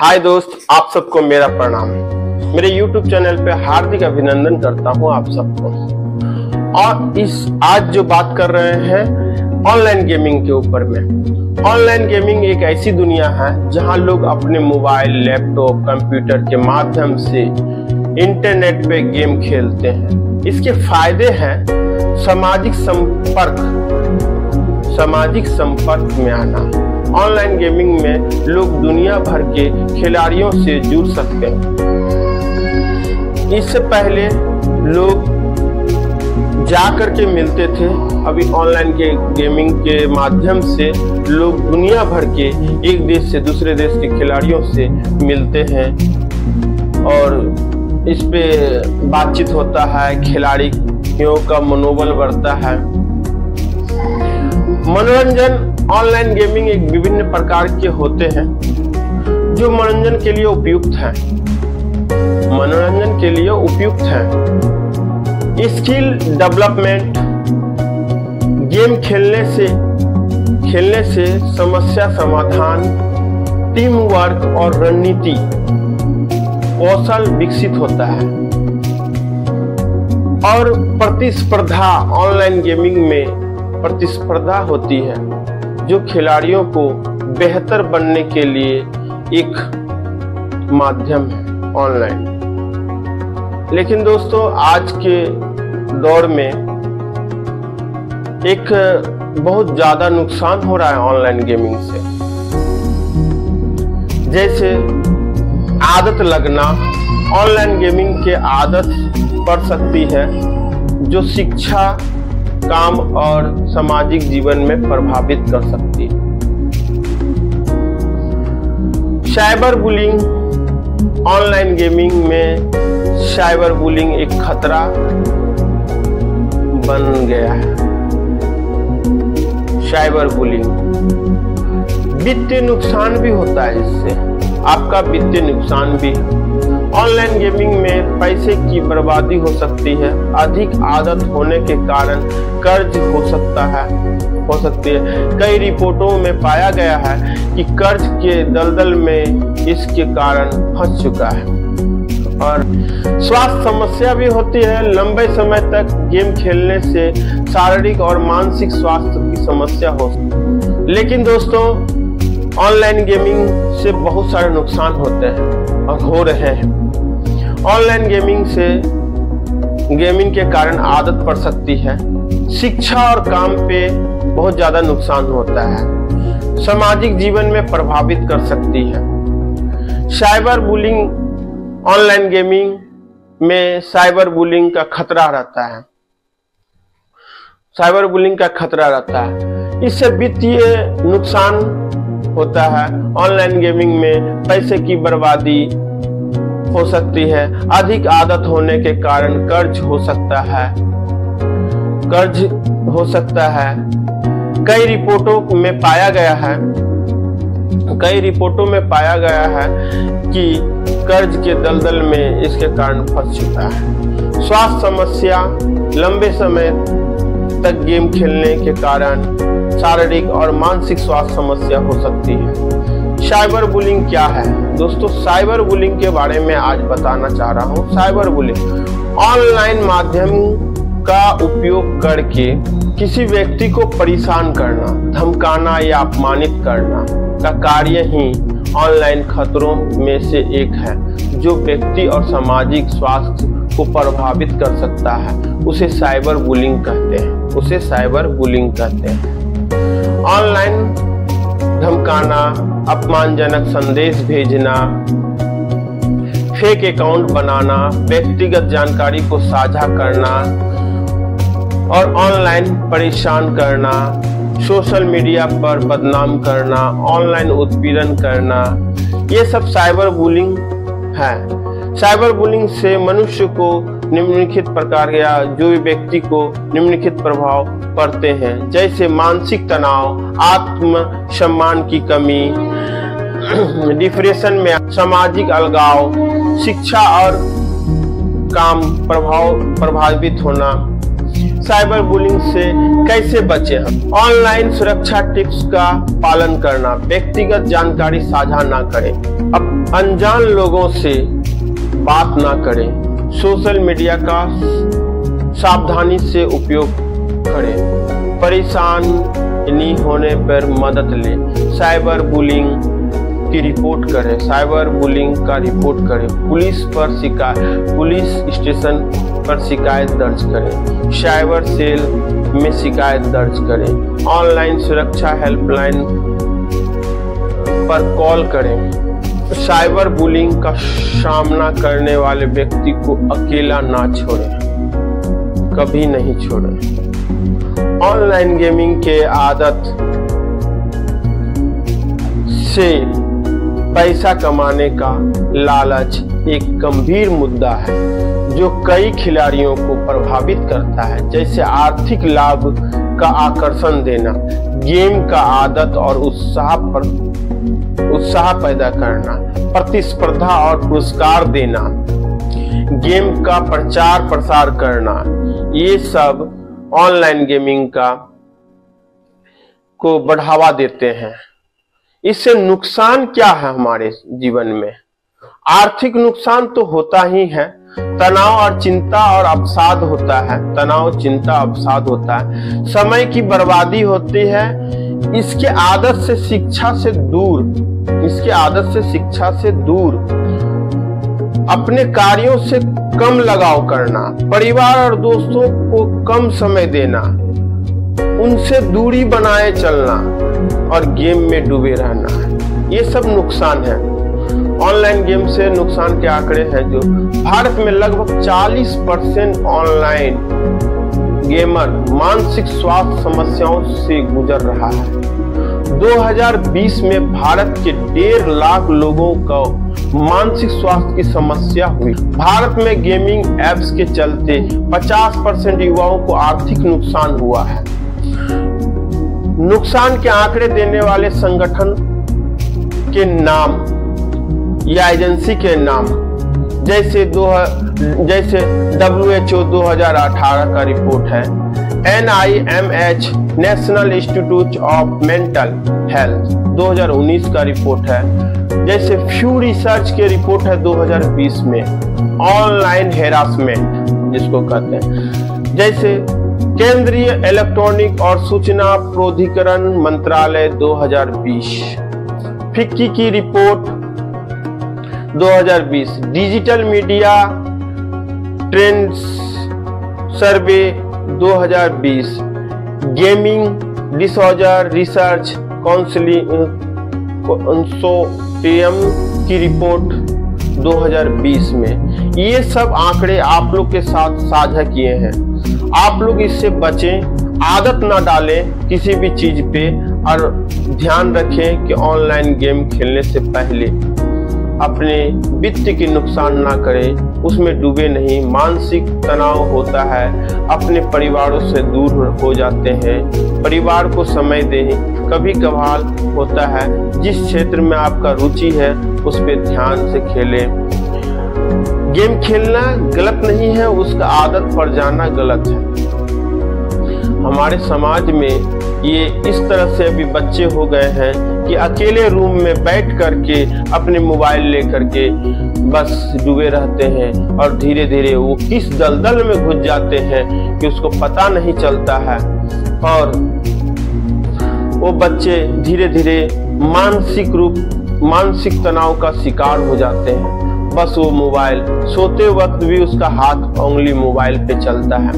हाय दोस्त, आप सबको मेरा प्रणाम। मेरे YouTube चैनल पे हार्दिक अभिनंदन करता हूँ आप सबको। और आज जो बात कर रहे हैं ऑनलाइन गेमिंग के ऊपर में। ऑनलाइन गेमिंग एक ऐसी दुनिया है जहां लोग अपने मोबाइल, लैपटॉप, कंप्यूटर के माध्यम से इंटरनेट पे गेम खेलते हैं। इसके फायदे हैं सामाजिक संपर्क में आना। ऑनलाइन गेमिंग में लोग दुनिया भर के खिलाड़ियों से जुड़ सकते हैं। इससे पहले लोग जाकर के मिलते थे, अभी ऑनलाइन के गेमिंग के माध्यम से लोग दुनिया भर के एक देश से दूसरे देश के खिलाड़ियों से मिलते हैं और इस पे बातचीत होता है, खिलाड़ियों का मनोबल बढ़ता है। मनोरंजन ऑनलाइन गेमिंग एक विभिन्न प्रकार के होते हैं जो मनोरंजन के लिए उपयुक्त हैं। स्किल डेवलपमेंट, गेम खेलने से समस्या समाधान, टीम वर्क और रणनीति कौशल विकसित होता है। और प्रतिस्पर्धा, ऑनलाइन गेमिंग में प्रतिस्पर्धा होती है जो खिलाड़ियों को बेहतर बनने के लिए एक माध्यम है ऑनलाइन। लेकिन दोस्तों, आज के दौर में एक बहुत ज्यादा नुकसान हो रहा है ऑनलाइन गेमिंग से। जैसे आदत लगना, ऑनलाइन गेमिंग के आदत पड़ सकती है जो शिक्षा, काम और सामाजिक जीवन में प्रभावित कर सकती है। साइबर बुलिंग, ऑनलाइन गेमिंग में साइबर बुलिंग एक खतरा बन गया है। साइबर बुलिंग, वित्तीय नुकसान भी होता है, इससे आपका वित्तीय नुकसान भी। ऑनलाइन गेमिंग में पैसे की बर्बादी हो सकती है। अधिक आदत होने के कारण कर्ज हो सकती है। कई रिपोर्टों में पाया गया है कि कर्ज के दलदल में इसके कारण फंस चुका है। और स्वास्थ्य समस्या भी होती है। लंबे समय तक गेम खेलने से शारीरिक और मानसिक स्वास्थ्य की समस्या हो सकती है। लेकिन दोस्तों, ऑनलाइन गेमिंग से बहुत सारे नुकसान होते हैं और हो रहे हैं। ऑनलाइन गेमिंग के कारण आदत पड़ सकती है। शिक्षा और काम पे बहुत ज्यादा नुकसान होता है। सामाजिक जीवन में प्रभावित कर सकती है। साइबर बुलिंग, ऑनलाइन गेमिंग में साइबर बुलिंग का खतरा रहता है। इससे वित्तीय नुकसान होता है। ऑनलाइन गेमिंग में पैसे की बर्बादी हो सकती है। अधिक आदत होने के कारण कर्ज हो सकता है। कई रिपोर्टों में पाया गया है कि कर्ज के दलदल में इसके कारण फंस चुका है। स्वास्थ्य समस्या, लंबे समय तक गेम खेलने के कारण शारीरिक और मानसिक स्वास्थ्य समस्या हो सकती है। साइबर बुलिंग क्या है दोस्तों? साइबर बुलिंग के बारे में आज बताना चाह रहा हूँ। साइबर बुलिंग ऑनलाइन माध्यम का उपयोग करके किसी व्यक्ति को परेशान करना, धमकाना या अपमानित करना का कार्य ही ऑनलाइन खतरों में से एक है जो व्यक्ति और सामाजिक स्वास्थ्य को प्रभावित कर सकता है। उसे साइबर बुलिंग कहते हैं। ऑनलाइन धमकाना, अपमानजनक संदेश भेजना, फेक अकाउंट बनाना, व्यक्तिगत जानकारी को साझा करना और ऑनलाइन परेशान करना, सोशल मीडिया पर बदनाम करना, ऑनलाइन उत्पीड़न करना, ये सब साइबर बुलिंग है। साइबर बुलिंग से मनुष्य को निम्नलिखित प्रकार या जो भी व्यक्ति को निम्नलिखित प्रभाव पड़ते हैं, जैसे मानसिक तनाव, आत्म सम्मान की कमी, डिप्रेशन में, सामाजिक अलगाव, शिक्षा और काम प्रभावित होना, साइबर बुलिंग से कैसे बचें हम? ऑनलाइन सुरक्षा टिप्स का पालन करना, व्यक्तिगत जानकारी साझा ना करें, अब अनजान लोगों से बात ना करें, सोशल मीडिया का सावधानी से उपयोग करें, परेशानी होने पर मदद लें, साइबर बुलिंग की रिपोर्ट करें, साइबर बुलिंग का रिपोर्ट करें, पुलिस स्टेशन पर शिकायत दर्ज करें, साइबर सेल में शिकायत दर्ज करें, ऑनलाइन सुरक्षा हेल्पलाइन पर कॉल करें। साइबर बुलिंग का सामना करने वाले व्यक्ति को अकेला ना छोड़ें, कभी नहीं छोड़ें। ऑनलाइन गेमिंग के आदत से पैसा कमाने का लालच एक गंभीर मुद्दा है जो कई खिलाड़ियों को प्रभावित करता है, जैसे आर्थिक लाभ का आकर्षण देना, गेम का आदत और उत्साह पैदा करना, प्रतिस्पर्धा और पुरस्कार देना, गेम का प्रचार प्रसार करना, ये सब ऑनलाइन गेमिंग को बढ़ावा देते हैं। इससे नुकसान क्या है हमारे जीवन में? आर्थिक नुकसान तो होता ही है, तनाव और चिंता और अवसाद होता है, तनाव चिंता अवसाद होता है, समय की बर्बादी होती है, इसके आदत से शिक्षा से दूर, अपने कार्यों से कम लगाव करना, परिवार और दोस्तों को कम समय देना, उनसे दूरी बनाए चलना और गेम में डूबे रहना, ये सब नुकसान है। ऑनलाइन गेम से नुकसान के आंकड़े हैं जो भारत में लगभग 40% ऑनलाइन गेमर मानसिक स्वास्थ्य समस्याओं से गुजर रहा है। 2020 में भारत के 1.5 लाख लोगों को मानसिक स्वास्थ्य की समस्या हुई। भारत में गेमिंग एप्स के चलते 50% युवाओं को आर्थिक नुकसान हुआ है। नुकसान के आंकड़े देने वाले संगठन के नाम या एजेंसी के नाम जैसे WHO 2018 का रिपोर्ट है, NIMH national institute of mental health 2019 का रिपोर्ट है, जैसे फ्यू रिसर्च के रिपोर्ट है 2020 में, ऑनलाइन हेरासमेंट जिसको कहते हैं, जैसे केंद्रीय इलेक्ट्रॉनिक और सूचना प्राधिकरण मंत्रालय 2020, फिक्की की रिपोर्ट 2020, डिजिटल मीडिया ट्रेंड्स सर्वे 2020, गेमिंग डिसऑर्डर रिसर्च कंसोर्टियम की रिपोर्ट 2020 में। ये सब आंकड़े आप लोग के साथ साझा किए हैं। आप लोग इससे बचें, आदत ना डालें किसी भी चीज पे, और ध्यान रखें कि ऑनलाइन गेम खेलने से पहले अपने वित्त की नुकसान ना करें, उसमें डूबे नहीं, मानसिक तनाव होता है, अपने परिवारों से दूर हो जाते हैं, परिवार को समय दें, कभी कभार होता है, जिस क्षेत्र में आपका रुचि है उस पर ध्यान से खेलें। गेम खेलना गलत नहीं है, उसका आदत पड़ जाना गलत है। हमारे समाज में ये इस तरह से अभी बच्चे हो गए हैं कि अकेले रूम में बैठ करके अपने मोबाइल लेकर के बस डूबे रहते हैं, और धीरे धीरे वो किस दलदल में घुस जाते हैं कि उसको पता नहीं चलता है, और वो बच्चे धीरे धीरे मानसिक तनाव का शिकार हो जाते हैं। बस वो मोबाइल, सोते वक्त भी उसका हाथ उंगली मोबाइल पे चलता है,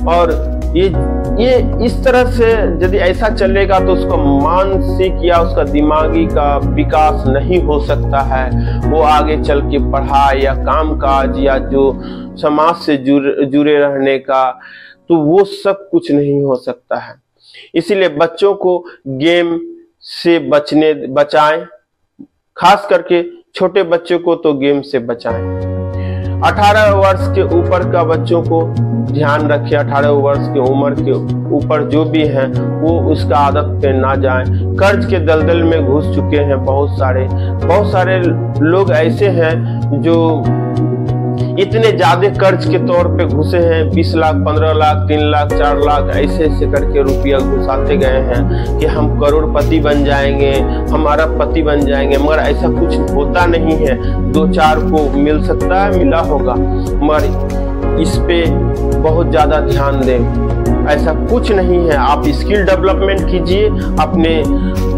और ये इस तरह से यदि ऐसा चलेगा तो उसका मानसिक या उसका दिमागी का विकास नहीं हो सकता है। वो आगे चल के पढ़ाई या कामकाज या जो समाज से जुड़े रहने का, तो वो सब कुछ नहीं हो सकता है। इसीलिए बच्चों को गेम से बचाएं, खास करके छोटे बच्चों को तो गेम से बचाएं। 18 वर्ष के ऊपर का बच्चों को ध्यान रखें, 18 वर्ष की उम्र के ऊपर जो भी हैं वो उसका आदत पे ना जाएं। कर्ज के दलदल में घुस चुके हैं बहुत सारे लोग ऐसे हैं जो इतने ज्यादा कर्ज के तौर पे घुसे हैं। 20 लाख, 15 लाख, 3 लाख, 4 लाख ऐसे ऐसे करके रुपया घुसाते गए हैं कि हम करोड़पति बन जाएंगे, हम अरबपति बन जाएंगे, मगर ऐसा कुछ होता नहीं है। 2-4 को मिल सकता है, मिला होगा, मगर इस पे बहुत ज्यादा ध्यान दें। ऐसा कुछ नहीं है। आप स्किल डेवलपमेंट कीजिए,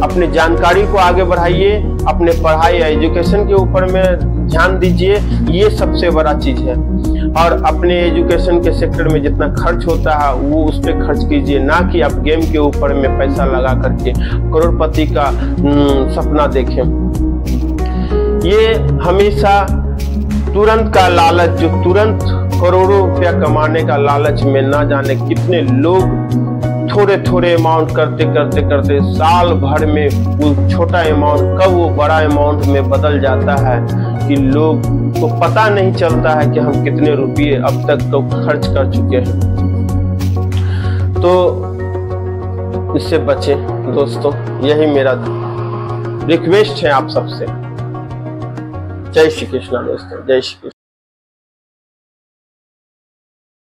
अपने जानकारी को आगे बढ़ाइए, अपने पढ़ाई या एजुकेशन के ऊपर में ध्यान दीजिए, ये सबसे बड़ा चीज है। और अपने एजुकेशन के सेक्टर में जितना खर्च होता है वो उस पर खर्च कीजिए, ना कि आप गेम के ऊपर में पैसा लगा करके करोड़पति का सपना देखें। ये हमेशा तुरंत का लालच, जो तुरंत करोड़ों रुपया कमाने का लालच में ना जाने कितने लोग थोड़े थोड़े अमाउंट करते करते करते साल भर में वो छोटा अमाउंट कब वो बड़ा अमाउंट में बदल जाता है कि लोग को पता नहीं चलता है कि हम कितने रुपये अब तक तो खर्च कर चुके हैं। तो इससे बचें दोस्तों, यही मेरा रिक्वेस्ट है आप सबसे। जय श्री कृष्णा दोस्तों, जय श्री कृष्ण।